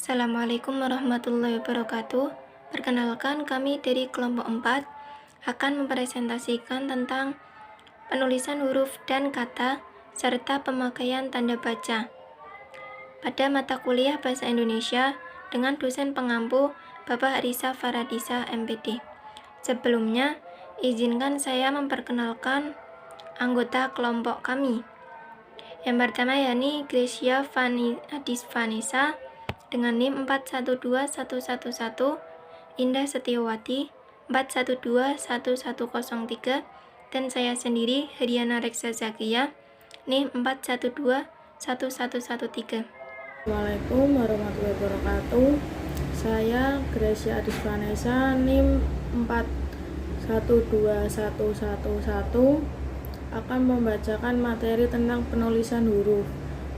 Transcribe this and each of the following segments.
Assalamualaikum warahmatullahi wabarakatuh. Perkenalkan, kami dari kelompok 4 akan mempresentasikan tentang penulisan huruf dan kata serta pemakaian tanda baca pada mata kuliah Bahasa Indonesia dengan dosen pengampu Bapak Risa Faradisa MPD. Sebelumnya, izinkan saya memperkenalkan anggota kelompok kami. Yang pertama yakni Gracia Adis Vanessa dengan NIM 412111, Indah Setiawati 412101, dan saya sendiri Heriana Reksa Zakia NIM 41211113. Assalamualaikum warahmatullahi wabarakatuh. Saya Gracia Adis Vanessa NIM 412111 akan membacakan materi tentang penulisan huruf.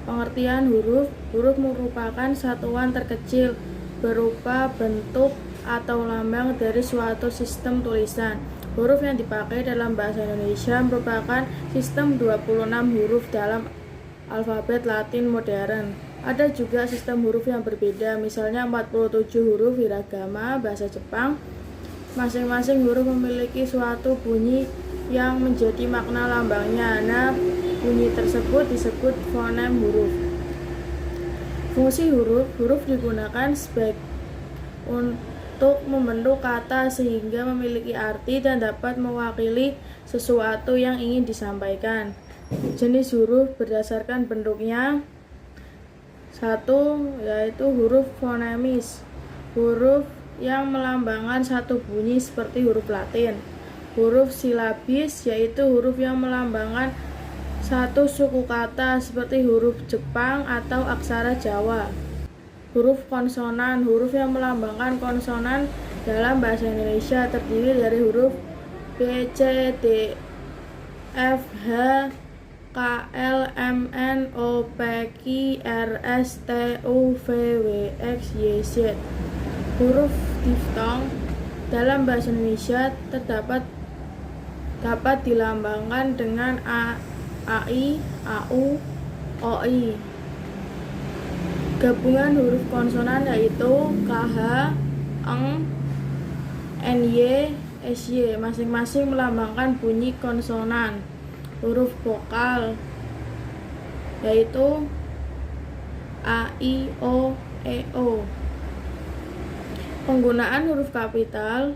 Pengertian huruf. Huruf merupakan satuan terkecil berupa bentuk atau lambang dari suatu sistem tulisan. Huruf yang dipakai dalam bahasa Indonesia merupakan sistem 26 huruf dalam alfabet Latin modern. Ada juga sistem huruf yang berbeda, misalnya 47 huruf hiragama bahasa Jepang. Masing-masing huruf memiliki suatu bunyi yang menjadi makna lambangnya. Nah, bunyi tersebut disebut fonem huruf. Fungsi huruf. Huruf digunakan untuk membentuk kata sehingga memiliki arti dan dapat mewakili sesuatu yang ingin disampaikan. Jenis huruf berdasarkan bentuknya. 1. Yaitu huruf fonemis, huruf yang melambangkan satu bunyi seperti huruf Latin. Huruf silabis, yaitu huruf yang melambangkan satu suku kata seperti huruf Jepang atau aksara Jawa. Huruf konsonan, huruf yang melambangkan konsonan dalam bahasa Indonesia terdiri dari huruf B, C, D, F, H, K, L, M, N, O, P, Q, R, S, T, U, V, W, X, Y, Z. Huruf diftong dalam bahasa Indonesia dapat dilambangkan dengan A, AI, AU, OI. Gabungan huruf konsonan yaitu KH, ENG, NY, SY, masing-masing melambangkan bunyi konsonan. Huruf vokal yaitu A, I, O, E, O. Penggunaan huruf kapital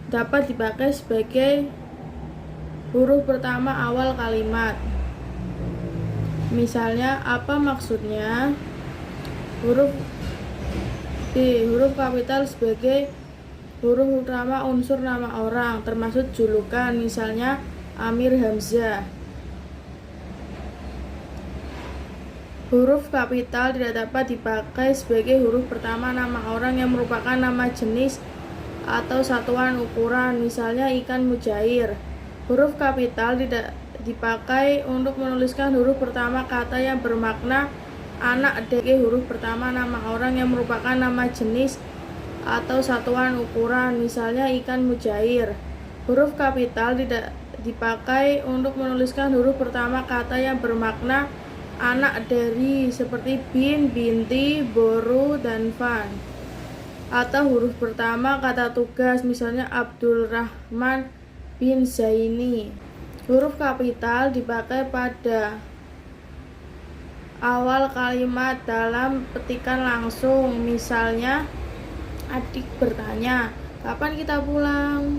dapat dipakai sebagai huruf pertama awal kalimat. Misalnya, apa maksudnya? Huruf B. Huruf kapital sebagai huruf utama unsur nama orang, termasuk julukan, misalnya Amir Hamzah. Huruf kapital tidak dapat dipakai sebagai huruf pertama nama orang yang merupakan nama jenis atau satuan ukuran, misalnya ikan mujair. Huruf kapital tidak dipakai untuk menuliskan huruf pertama kata yang bermakna anak dari huruf pertama nama orang yang merupakan nama jenis atau satuan ukuran, misalnya ikan mujair. Huruf kapital tidak dipakai untuk menuliskan huruf pertama kata yang bermakna anak dari, seperti bin, binti, boru, dan fan. Atau huruf pertama kata tugas, misalnya Abdul Rahman bin Zaini. Huruf kapital dipakai pada awal kalimat dalam petikan langsung, misalnya adik bertanya, kapan kita pulang?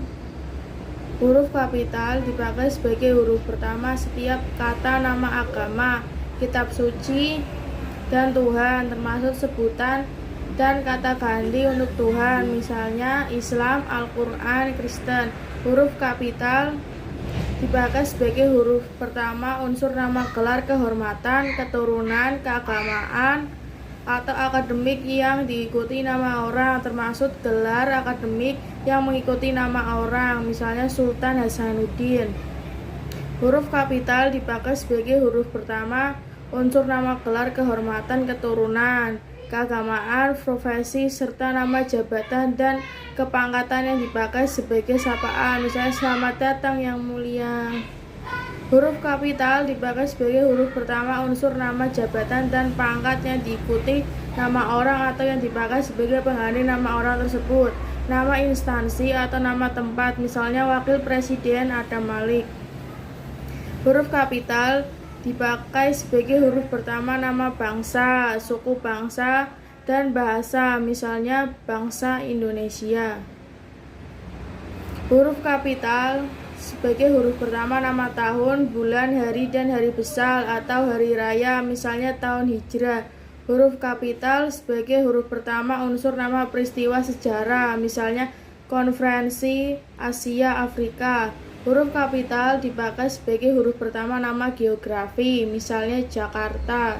Huruf kapital dipakai sebagai huruf pertama setiap kata nama agama, kitab suci, dan Tuhan, termasuk sebutan dan kata ganti untuk Tuhan, misalnya Islam, Al-Quran, Kristen. Huruf kapital dipakai sebagai huruf pertama unsur nama gelar kehormatan, keturunan, keagamaan, atau akademik yang diikuti nama orang, termasuk gelar akademik yang mengikuti nama orang, misalnya Sultan Hasanuddin. Huruf kapital dipakai sebagai huruf pertama unsur nama gelar kehormatan, keturunan, keagamaan, profesi, serta nama jabatan dan kepangkatan yang dipakai sebagai sapaan, misalnya selamat datang yang mulia. Huruf kapital dipakai sebagai huruf pertama unsur nama jabatan dan pangkat yang diikuti nama orang atau yang dipakai sebagai pengganti nama orang tersebut. Nama instansi atau nama tempat, misalnya Wakil Presiden Adam Malik. Huruf kapital dipakai sebagai huruf pertama nama bangsa, suku bangsa, dan bahasa, misalnya bangsa Indonesia. Huruf kapital sebagai huruf pertama nama tahun, bulan, hari, dan hari besar atau hari raya, misalnya tahun hijrah. Huruf kapital sebagai huruf pertama unsur nama peristiwa sejarah, misalnya Konferensi Asia Afrika. Huruf kapital dipakai sebagai huruf pertama nama geografi, misalnya Jakarta.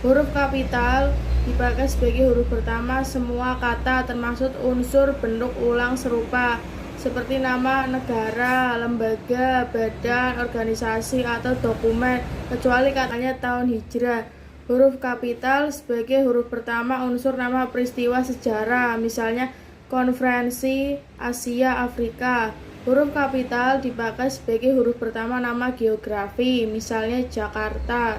Huruf kapital dipakai sebagai huruf pertama semua kata termasuk unsur bentuk ulang serupa, seperti nama negara, lembaga, badan, organisasi, atau dokumen, kecuali katanya tahun hijrah. Huruf kapital sebagai huruf pertama unsur nama peristiwa sejarah, misalnya Konferensi Asia Afrika. Huruf kapital dipakai sebagai huruf pertama nama geografi, misalnya Jakarta.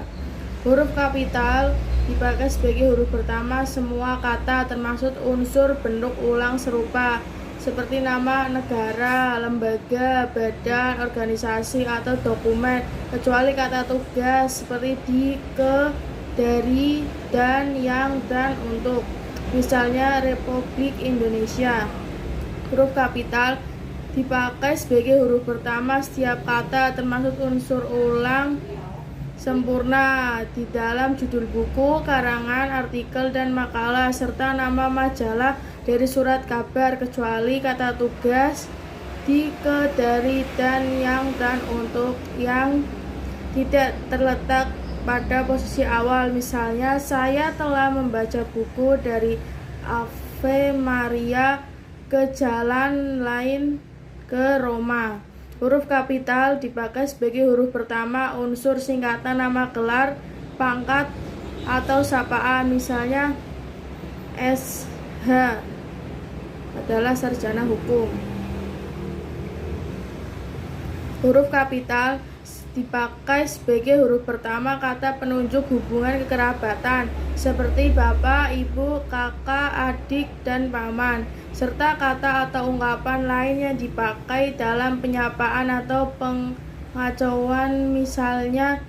Huruf kapital dipakai sebagai huruf pertama semua kata termasuk unsur bentuk ulang serupa, seperti nama negara, lembaga, badan, organisasi, atau dokumen, kecuali kata tugas seperti di, ke, dari, dan, yang, dan, untuk, misalnya Republik Indonesia. Huruf kapital dipakai sebagai huruf pertama setiap kata termasuk unsur ulang sempurna di dalam judul buku, karangan, artikel, dan makalah, serta nama majalah dari surat kabar, kecuali kata tugas, di, ke, dari, dan, yang, dan, untuk, yang tidak terletak pada posisi awal, misalnya saya telah membaca buku dari Ave Maria ke jalan lain ke Roma. Huruf kapital dipakai sebagai huruf pertama unsur singkatan nama gelar, pangkat, atau sapaan, misalnya SH adalah sarjana hukum. Huruf kapital dipakai sebagai huruf pertama kata penunjuk hubungan kekerabatan, seperti bapak, ibu, kakak, adik, dan paman, serta kata atau ungkapan lain yang dipakai dalam penyapaan atau pengacauan, misalnya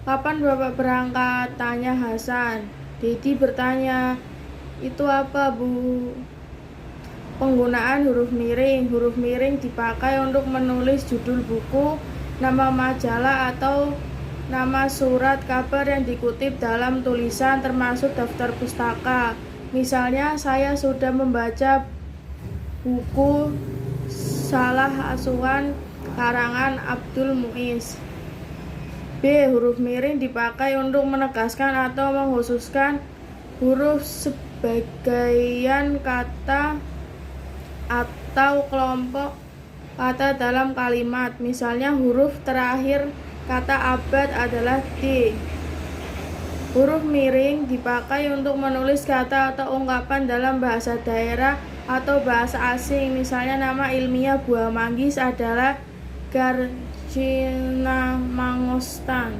kapan bapak berangkat? Tanya Hasan. Dedi bertanya, itu apa, Bu? Penggunaan huruf miring. Huruf miring dipakai untuk menulis judul buku, nama majalah, atau nama surat kabar yang dikutip dalam tulisan, termasuk daftar pustaka. Misalnya, saya sudah membaca buku Salah Asuhan karangan Abdul Muiz. B. Huruf miring dipakai untuk menegaskan atau mengkhususkan huruf sebagian kata atau kelompok kata dalam kalimat. Misalnya, huruf terakhir kata abad adalah D. Huruf miring dipakai untuk menulis kata atau ungkapan dalam bahasa daerah atau bahasa asing. Misalnya, nama ilmiah buah manggis adalah Garcinia mangostan.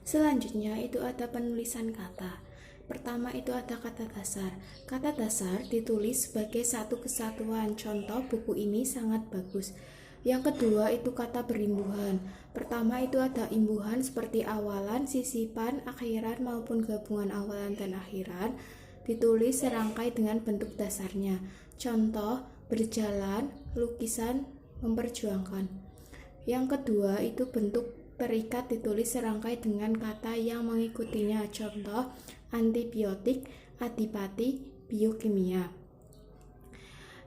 Selanjutnya itu ada penulisan kata. Pertama itu ada kata dasar. Kata dasar ditulis sebagai satu kesatuan. Contoh, buku ini sangat bagus. Yang kedua itu kata berimbuhan. Pertama itu ada imbuhan seperti awalan, sisipan, akhiran maupun gabungan awalan dan akhiran. Ditulis serangkai dengan bentuk dasarnya. Contoh, berjalan, lukisan, memperjuangkan. Yang kedua itu bentuk terikat, ditulis serangkai dengan kata yang mengikutinya. Contoh, antibiotik, adipati, biokimia.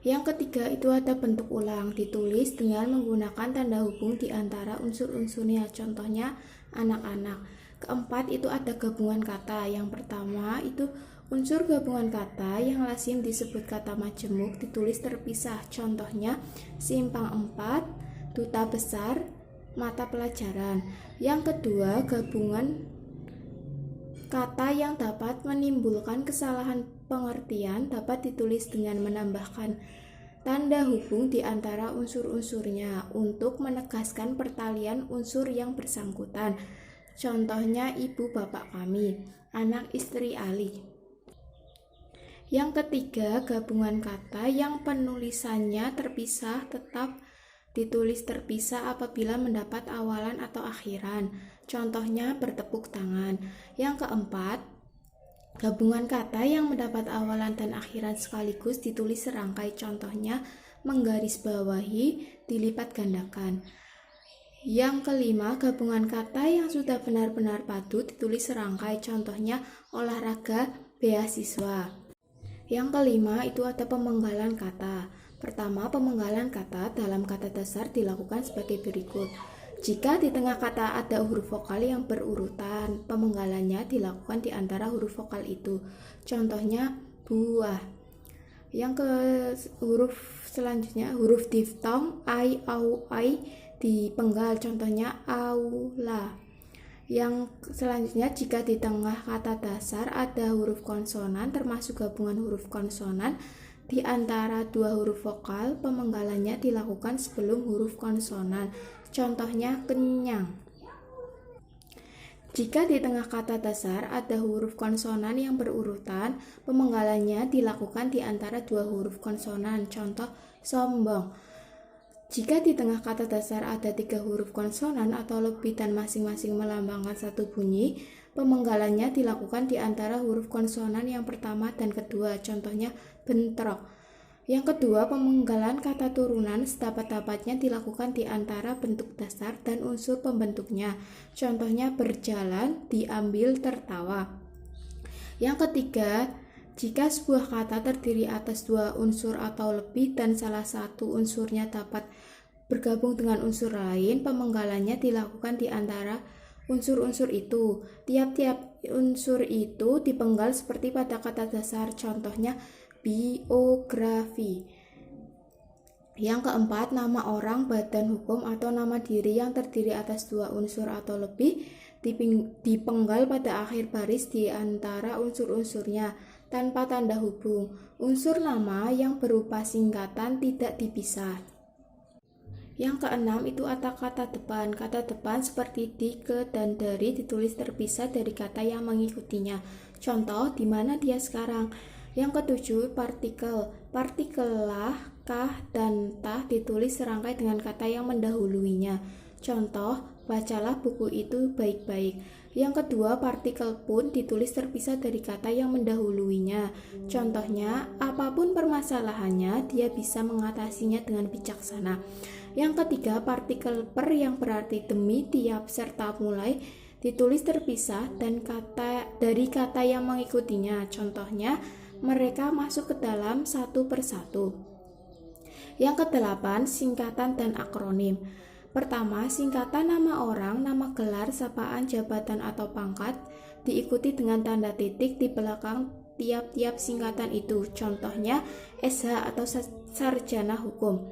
Yang ketiga itu ada bentuk ulang, ditulis dengan menggunakan tanda hubung di antara unsur-unsurnya. Contohnya, anak-anak. Keempat itu ada gabungan kata. Yang pertama itu unsur gabungan kata yang lazim disebut kata majemuk, ditulis terpisah. Contohnya, simpang 4, duta besar, mata pelajaran. Yang kedua, gabungan kata yang dapat menimbulkan kesalahan pengertian dapat ditulis dengan menambahkan tanda hubung di antara unsur-unsurnya untuk menegaskan pertalian unsur yang bersangkutan. Contohnya ibu bapak kami, anak istri Ali. Yang ketiga, gabungan kata yang penulisannya terpisah tetap ditulis terpisah apabila mendapat awalan atau akhiran. Contohnya bertepuk tangan. Yang keempat, gabungan kata yang mendapat awalan dan akhiran sekaligus ditulis serangkai. Contohnya menggarisbawahi, dilipat gandakan. Yang kelima, gabungan kata yang sudah benar-benar padu ditulis serangkai. Contohnya olahraga, beasiswa. Yang kelima itu ada pemenggalan kata. Pertama, pemenggalan kata dalam kata dasar dilakukan sebagai berikut. Jika di tengah kata ada huruf vokal yang berurutan, pemenggalannya dilakukan di antara huruf vokal itu. Contohnya buah. Yang ke huruf selanjutnya, huruf diftong ai, au, ai dipenggal. Contohnya aula. Yang selanjutnya, jika di tengah kata dasar ada huruf konsonan termasuk gabungan huruf konsonan di antara dua huruf vokal, pemenggalannya dilakukan sebelum huruf konsonan. Contohnya kenyang. Jika di tengah kata dasar ada huruf konsonan yang berurutan, pemenggalannya dilakukan di antara dua huruf konsonan. Contoh sombong. Jika di tengah kata dasar ada 3 huruf konsonan atau lebih dan masing-masing melambangkan satu bunyi, pemenggalannya dilakukan di antara huruf konsonan yang pertama dan kedua. Contohnya bentrok. Yang kedua, pemenggalan kata turunan sedapat-dapatnya dilakukan di antara bentuk dasar dan unsur pembentuknya. Contohnya berjalan, diambil, tertawa. Yang ketiga, jika sebuah kata terdiri atas 2 unsur atau lebih dan salah satu unsurnya dapat bergabung dengan unsur lain, pemenggalannya dilakukan di antara unsur-unsur itu. Tiap-tiap unsur itu dipenggal seperti pada kata dasar. Contohnya biografi. Yang keempat, nama orang, badan hukum atau nama diri yang terdiri atas 2 unsur atau lebih dipenggal pada akhir baris di antara unsur-unsurnya tanpa tanda hubung. Unsur nama yang berupa singkatan tidak dipisah. Yang keenam itu ada kata depan. Kata depan seperti di, ke, dan dari ditulis terpisah dari kata yang mengikutinya. Contoh, di mana dia sekarang. Yang ketujuh, partikel. Partikel lah, kah, dan tah ditulis serangkai dengan kata yang mendahuluinya. Contoh, bacalah buku itu baik-baik. Yang kedua, partikel pun ditulis terpisah dari kata yang mendahuluinya. Contohnya, apapun permasalahannya, dia bisa mengatasinya dengan bijaksana. Yang ketiga, partikel per yang berarti demi, tiap, serta mulai ditulis terpisah dan dari kata yang mengikutinya. Contohnya, mereka masuk ke dalam satu persatu. Yang kedelapan, singkatan dan akronim. Pertama, singkatan nama orang, nama gelar, sapaan, jabatan, atau pangkat diikuti dengan tanda titik di belakang tiap-tiap singkatan itu. Contohnya SH atau sarjana hukum.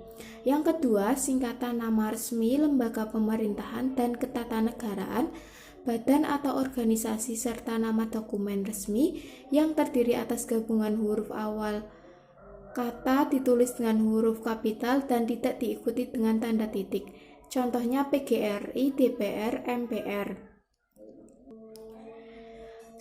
Yang kedua, singkatan nama resmi, lembaga pemerintahan dan ketatanegaraan, badan atau organisasi, serta nama dokumen resmi yang terdiri atas gabungan huruf awal kata ditulis dengan huruf kapital dan tidak diikuti dengan tanda titik. Contohnya PGRI, DPR, MPR.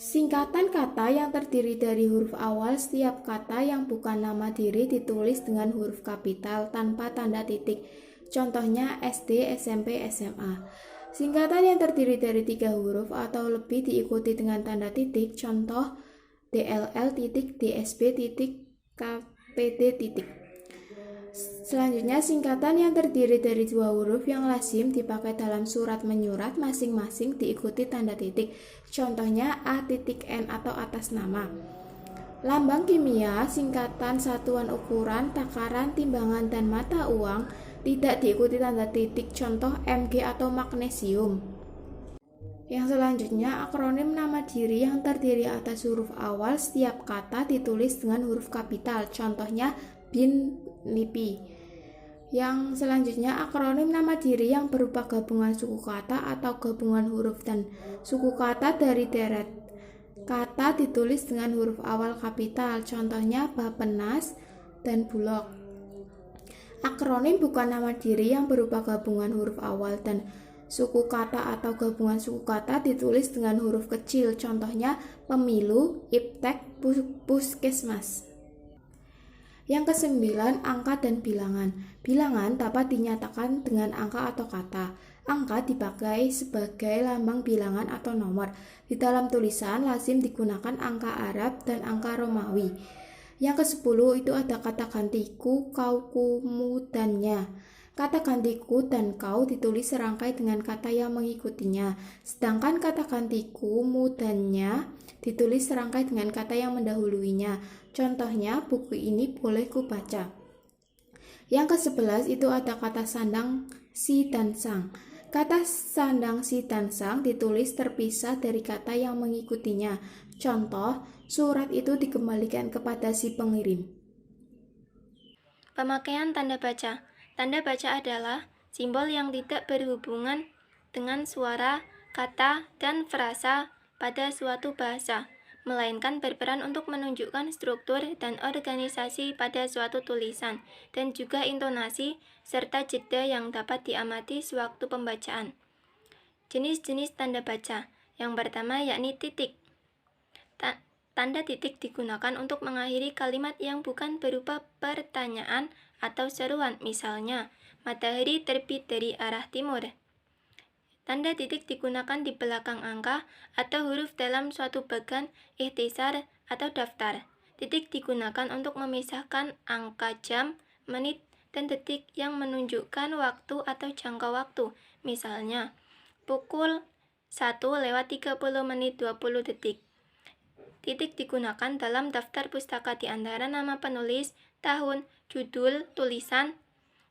Singkatan kata yang terdiri dari huruf awal setiap kata yang bukan nama diri ditulis dengan huruf kapital tanpa tanda titik. Contohnya SD, SMP, SMA. Singkatan yang terdiri dari 3 huruf atau lebih diikuti dengan tanda titik. Contoh DLL, DSB, KPD. Selanjutnya, singkatan yang terdiri dari 2 huruf yang lazim dipakai dalam surat menyurat masing-masing diikuti tanda titik. Contohnya A.N atau atas nama. Lambang kimia, singkatan satuan ukuran, takaran, timbangan, dan mata uang tidak diikuti tanda titik. Contoh Mg atau magnesium. Yang selanjutnya, akronim nama diri yang terdiri atas huruf awal setiap kata ditulis dengan huruf kapital. Contohnya bin, lipi. Yang selanjutnya, akronim nama diri yang berupa gabungan suku kata atau gabungan huruf dan suku kata dari deret kata ditulis dengan huruf awal kapital. Contohnya Bapenas dan Bulog. Akronim bukan nama diri yang berupa gabungan huruf awal dan suku kata atau gabungan suku kata ditulis dengan huruf kecil. Contohnya pemilu, iptek, puskesmas. Yang kesembilan, angka dan bilangan. Bilangan dapat dinyatakan dengan angka atau kata. Angka dipakai sebagai lambang bilangan atau nomor. Di dalam tulisan lazim digunakan angka Arab dan angka Romawi. Yang ke-10 itu ada kata ganti ku, kau, kumu, dannya. Kata ganti ku dan kau ditulis serangkai dengan kata yang mengikutinya. Sedangkan kata ganti ku, mu, dannya ditulis serangkai dengan kata yang mendahuluinya. Contohnya, buku ini boleh ku baca. Yang ke-11 itu ada kata sandang, si, dan sang. Kata sandang, si, dan sang ditulis terpisah dari kata yang mengikutinya. Contoh, surat itu dikembalikan kepada si pengirim. Pemakaian tanda baca. Tanda baca adalah simbol yang tidak berhubungan dengan suara, kata, dan frasa pada suatu bahasa, melainkan berperan untuk menunjukkan struktur dan organisasi pada suatu tulisan, dan juga intonasi serta jeda yang dapat diamati sewaktu pembacaan. Jenis-jenis tanda baca. Yang pertama yakni titik. Tanda titik digunakan untuk mengakhiri kalimat yang bukan berupa pertanyaan atau seruan, misalnya, matahari terbit dari arah timur. Tanda titik digunakan di belakang angka atau huruf dalam suatu bagan, ikhtisar, atau daftar. Titik digunakan untuk memisahkan angka jam, menit, dan detik yang menunjukkan waktu atau jangka waktu, misalnya, pukul 1:30:20. Titik digunakan dalam daftar pustaka di antara nama penulis, tahun, judul, tulisan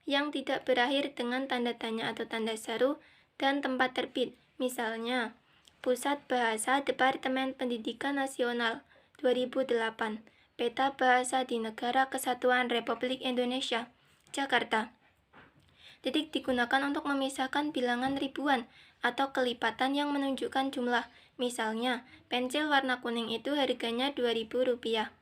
yang tidak berakhir dengan tanda tanya atau tanda seru, dan tempat terbit, misalnya, Pusat Bahasa Departemen Pendidikan Nasional 2008, Peta Bahasa di Negara Kesatuan Republik Indonesia, Jakarta. Titik digunakan untuk memisahkan bilangan ribuan atau kelipatan yang menunjukkan jumlah. Misalnya, pensil warna kuning itu harganya Rp2.000.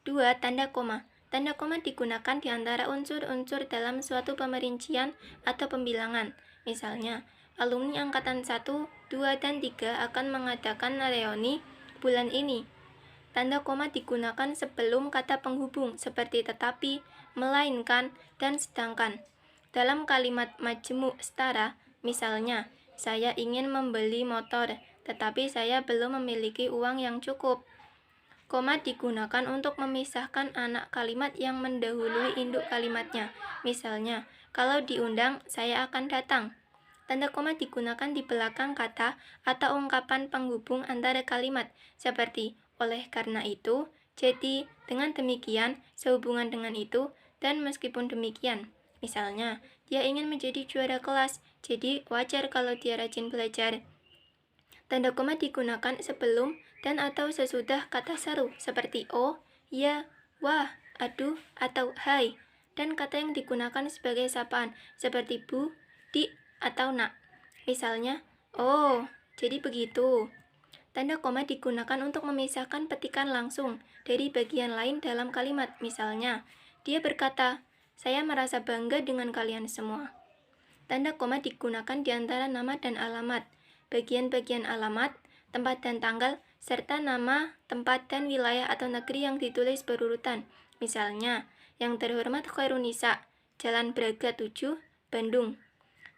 2. Tanda koma. Tanda koma digunakan di antara unsur-unsur dalam suatu pemerincian atau pembilangan. Misalnya, alumni angkatan 1, 2, dan 3 akan mengadakan reuni bulan ini. Tanda koma digunakan sebelum kata penghubung seperti tetapi, melainkan, dan sedangkan. Dalam kalimat majemuk setara, misalnya, saya ingin membeli motor, tetapi saya belum memiliki uang yang cukup. Koma digunakan untuk memisahkan anak kalimat yang mendahului induk kalimatnya. Misalnya, kalau diundang, saya akan datang. Tanda koma digunakan di belakang kata atau ungkapan penghubung antara kalimat, seperti oleh karena itu, jadi, dengan demikian, sehubungan dengan itu, dan meskipun demikian. Misalnya, dia ingin menjadi juara kelas, jadi wajar kalau dia rajin belajar. Tanda koma digunakan sebelum dan atau sesudah kata seru, seperti oh, ya, wah, aduh, atau hai, dan kata yang digunakan sebagai sapaan, seperti bu, di, atau nak. Misalnya, oh, jadi begitu. Tanda koma digunakan untuk memisahkan petikan langsung dari bagian lain dalam kalimat. Misalnya, dia berkata, saya merasa bangga dengan kalian semua. Tanda koma digunakan di antara nama dan alamat, bagian-bagian alamat, tempat dan tanggal, serta nama, tempat, dan wilayah atau negeri yang ditulis berurutan. Misalnya, yang terhormat Khairunisa, Jalan Braga 7, Bandung.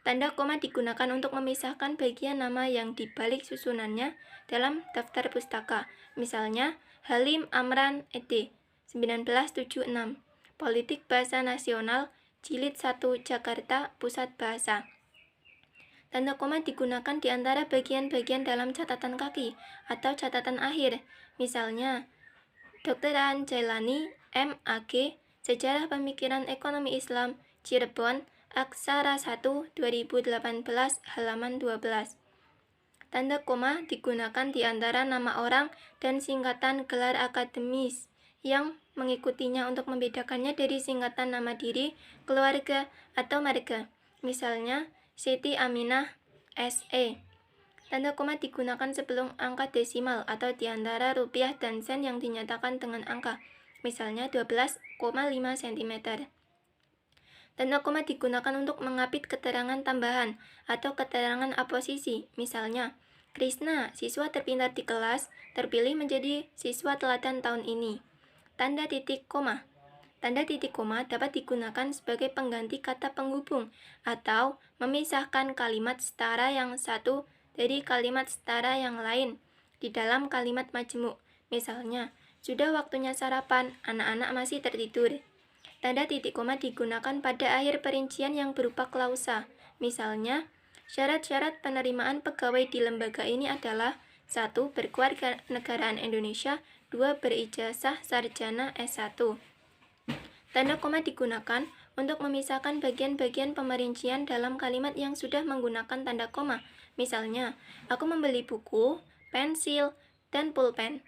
Tanda koma digunakan untuk memisahkan bagian nama yang dibalik susunannya dalam daftar pustaka. Misalnya, Halim Amran ed. 1976. Politik Bahasa Nasional, Jilid 1, Jakarta, Pusat Bahasa. Tanda koma digunakan di antara bagian-bagian dalam catatan kaki atau catatan akhir. Misalnya, Dr. Aan Jailani, M.A.G., Sejarah Pemikiran Ekonomi Islam, Cirebon, Aksara 1, 2018, halaman 12. Tanda koma digunakan di antara nama orang dan singkatan gelar akademis yang mengikutinya untuk membedakannya dari singkatan nama diri, keluarga, atau marga. Misalnya, Siti Aminah, S.E. Tanda koma digunakan sebelum angka desimal atau di antara rupiah dan sen yang dinyatakan dengan angka. Misalnya 12,5 cm. Tanda koma digunakan untuk mengapit keterangan tambahan atau keterangan aposisi. Misalnya, Krishna, siswa terpintar di kelas, terpilih menjadi siswa teladan tahun ini. Tanda titik koma. Tanda titik koma dapat digunakan sebagai pengganti kata penghubung atau memisahkan kalimat setara yang satu dari kalimat setara yang lain di dalam kalimat majemuk. Misalnya, sudah waktunya sarapan, anak-anak masih tertidur. Tanda titik koma digunakan pada akhir perincian yang berupa klausa. Misalnya, syarat-syarat penerimaan pegawai di lembaga ini adalah 1. Berkewarganegaraan Indonesia, 2. Berijazah sarjana S1. Tanda koma digunakan untuk memisahkan bagian-bagian pemerincian dalam kalimat yang sudah menggunakan tanda koma. Misalnya, aku membeli buku, pensil, dan pulpen,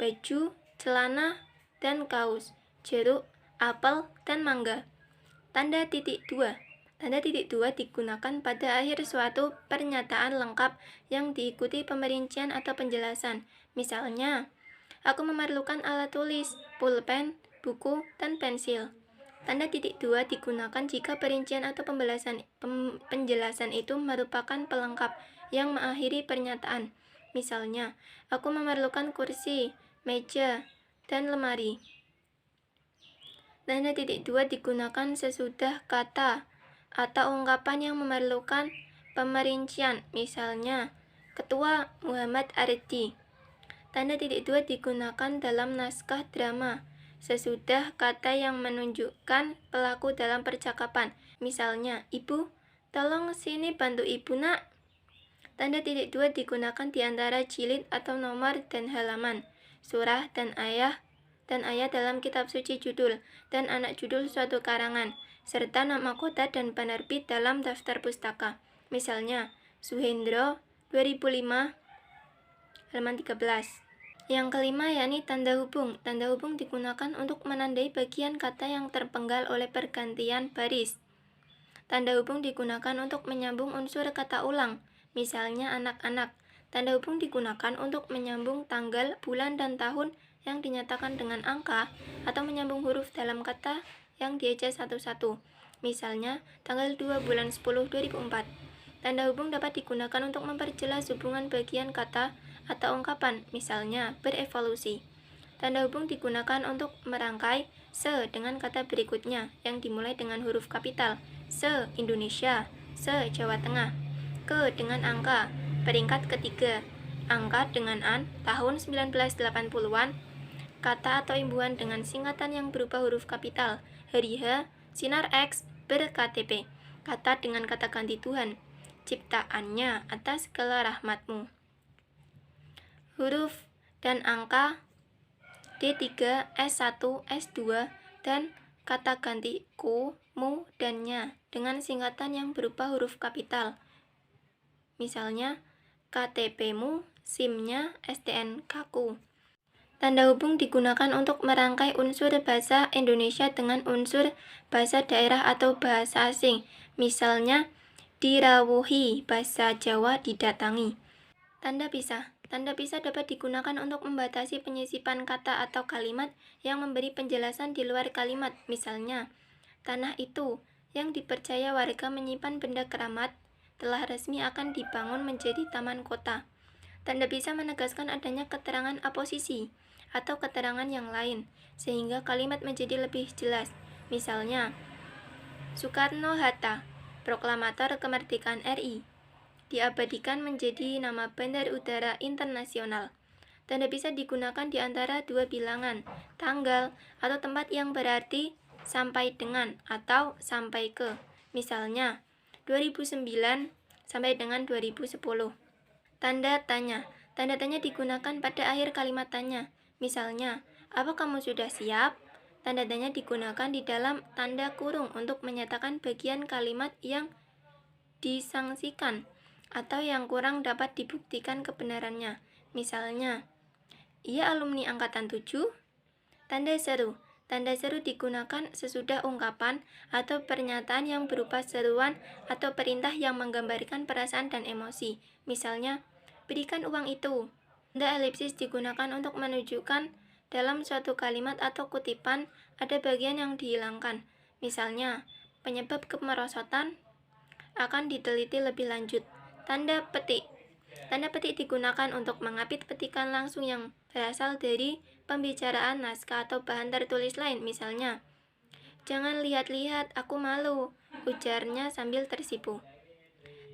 baju, celana, dan kaos, jeruk, apel, dan mangga. Tanda titik 2. Tanda titik 2 digunakan pada akhir suatu pernyataan lengkap yang diikuti pemerincian atau penjelasan. Misalnya, aku memerlukan alat tulis, pulpen, buku, dan pensil. Tanda titik 2 digunakan jika perincian atau penjelasan itu merupakan pelengkap yang mengakhiri pernyataan. Misalnya, aku memerlukan kursi, meja, dan lemari. Tanda titik 2 digunakan sesudah kata atau ungkapan yang memerlukan pemerincian. Misalnya, Ketua Muhammad Ardi. Tanda titik 2 digunakan dalam naskah drama sesudah kata yang menunjukkan pelaku dalam percakapan. Misalnya, Ibu, tolong sini bantu Ibu nak. Tanda titik 2 digunakan di antara jilid atau nomor dan halaman, surah dan ayat dalam kitab suci judul, dan anak judul suatu karangan, serta nama kota dan penerbit dalam daftar pustaka. Misalnya, Suhendro, 2005, halaman 13. Yang kelima yakni tanda hubung. Tanda hubung digunakan untuk menandai bagian kata yang terpenggal oleh pergantian baris. Tanda hubung digunakan untuk menyambung unsur kata ulang. Misalnya anak-anak. Tanda hubung digunakan untuk menyambung tanggal, bulan, dan tahun yang dinyatakan dengan angka atau menyambung huruf dalam kata yang dieja satu-satu. Misalnya, tanggal 2 bulan 10 2004. Tanda hubung dapat digunakan untuk memperjelas hubungan bagian kata atau ungkapan, misalnya berevolusi. Tanda hubung digunakan untuk merangkai se dengan kata berikutnya yang dimulai dengan huruf kapital. Se Indonesia, se Jawa Tengah. Ke dengan angka, peringkat ketiga. Angka dengan an, tahun 1980-an. Kata atau imbuhan dengan singkatan yang berupa huruf kapital. Hari H, sinar X, ber-KTP. Kata dengan kata ganti Tuhan, ciptaannya atas segala rahmatmu. Huruf dan angka D3, S1, S2, dan kata ganti ku, mu, dan nya dengan singkatan yang berupa huruf kapital. Misalnya, KTP-mu, SIM-nya, STNK-ku. Tanda hubung digunakan untuk merangkai unsur bahasa Indonesia dengan unsur bahasa daerah atau bahasa asing. Misalnya, dirawuhi, bahasa Jawa didatangi. Tanda pisah. Tanda pisah dapat digunakan untuk membatasi penyisipan kata atau kalimat yang memberi penjelasan di luar kalimat. Misalnya, tanah itu yang dipercaya warga menyimpan benda keramat telah resmi akan dibangun menjadi taman kota. Tanda pisah menegaskan adanya keterangan aposisi atau keterangan yang lain, sehingga kalimat menjadi lebih jelas. Misalnya, Soekarno-Hatta, proklamator kemerdekaan RI, diabadikan menjadi nama bandar udara internasional. Tanda pisah digunakan di antara dua bilangan, tanggal, atau tempat yang berarti sampai dengan atau sampai ke. Misalnya, 2009 sampai dengan 2010. Tanda tanya. Tanda tanya digunakan pada akhir kalimat tanya. Misalnya, apa kamu sudah siap? Tanda tanya digunakan di dalam tanda kurung untuk menyatakan bagian kalimat yang disangsikan atau yang kurang dapat dibuktikan kebenarannya. Misalnya, ia alumni angkatan 7. Tanda seru. Tanda seru digunakan sesudah ungkapan atau pernyataan yang berupa seruan atau perintah yang menggambarkan perasaan dan emosi. Misalnya, berikan uang itu. Tanda elipsis digunakan untuk menunjukkan dalam suatu kalimat atau kutipan ada bagian yang dihilangkan. Misalnya, penyebab kemerosotan akan diteliti lebih lanjut. Tanda petik. Tanda petik digunakan untuk mengapit petikan langsung yang berasal dari pembicaraan, naskah, atau bahan tertulis lain. Misalnya, "Jangan lihat-lihat, aku malu," ujarnya sambil tersipu.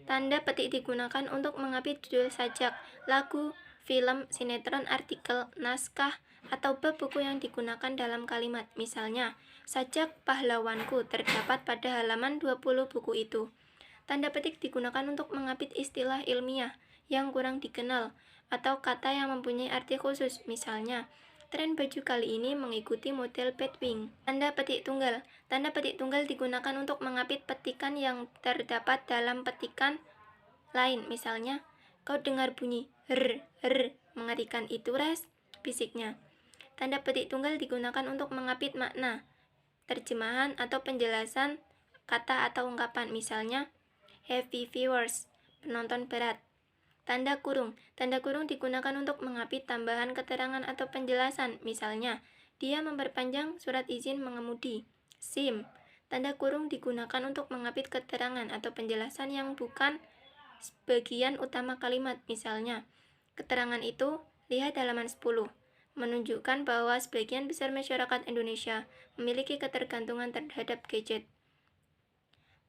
Tanda petik digunakan untuk mengapit judul sajak, lagu, film, sinetron, artikel, naskah, atau bab buku yang digunakan dalam kalimat. Misalnya, sajak pahlawanku terdapat pada halaman 20 buku itu. Tanda petik digunakan untuk mengapit istilah ilmiah yang kurang dikenal atau kata yang mempunyai arti khusus. Misalnya, tren baju kali ini mengikuti model Batwing. Tanda petik tunggal. Tanda petik tunggal digunakan untuk mengapit petikan yang terdapat dalam petikan lain. Misalnya, kau dengar bunyi her, mengerikan itu, Res, bisiknya. Tanda petik tunggal digunakan untuk mengapit makna, terjemahan, atau penjelasan kata atau ungkapan. Misalnya, heavy viewers, penonton berat. Tanda kurung. Tanda kurung digunakan untuk mengapit tambahan keterangan atau penjelasan. Misalnya, dia memperpanjang surat izin mengemudi. SIM. Tanda kurung digunakan untuk mengapit keterangan atau penjelasan yang bukan bagian utama kalimat. Misalnya, keterangan itu, lihat halaman 10, menunjukkan bahwa sebagian besar masyarakat Indonesia memiliki ketergantungan terhadap gadget.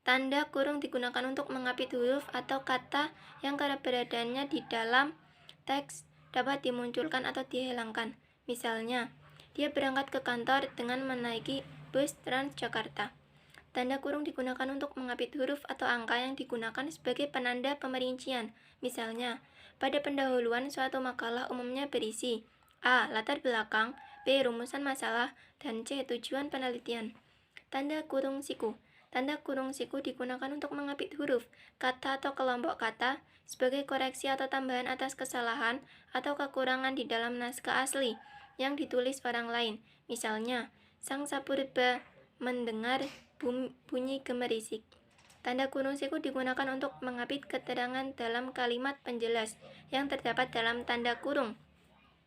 Tanda kurung digunakan untuk mengapit huruf atau kata yang keberadaannya di dalam teks dapat dimunculkan atau dihilangkan. Misalnya, dia berangkat ke kantor dengan menaiki bus Transjakarta. Tanda kurung digunakan untuk mengapit huruf atau angka yang digunakan sebagai penanda pemerincian. Misalnya, pada pendahuluan suatu makalah umumnya berisi A. Latar belakang, B. Rumusan masalah, dan C. Tujuan penelitian. Tanda kurung siku. Tanda kurung siku digunakan untuk mengapit huruf, kata atau kelompok kata sebagai koreksi atau tambahan atas kesalahan atau kekurangan di dalam naskah asli yang ditulis orang lain. Misalnya, sang sapurba mendengar bunyi gemerisik. Tanda kurung siku digunakan untuk mengapit keterangan dalam kalimat penjelas yang terdapat dalam tanda kurung.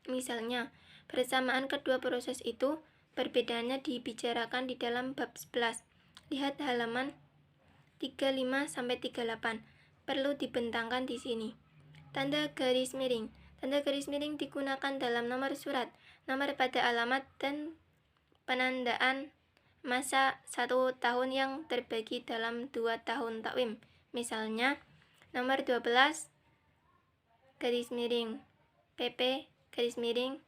Misalnya, persamaan kedua proses itu perbedaannya dibicarakan di dalam bab 11. Lihat halaman 35-38. Perlu dibentangkan di sini. Tanda garis miring. Tanda garis miring digunakan dalam nomor surat, nomor pada alamat, dan penandaan masa 1 tahun yang terbagi dalam 2 tahun takwim. Misalnya, nomor 12 garis miring PP garis miring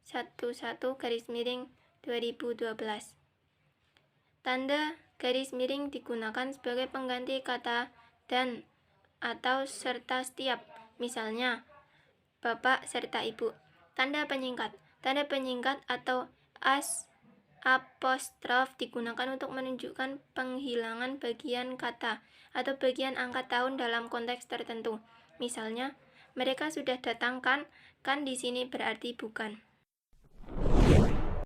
11 garis miring 2012. Tanda garis miring digunakan sebagai pengganti kata dan atau serta setiap. Misalnya, bapak serta ibu. Tanda penyingkat. Tanda penyingkat atau apostrof digunakan untuk menunjukkan penghilangan bagian kata atau bagian angka tahun dalam konteks tertentu. Misalnya, mereka sudah datang kan di sini berarti bukan.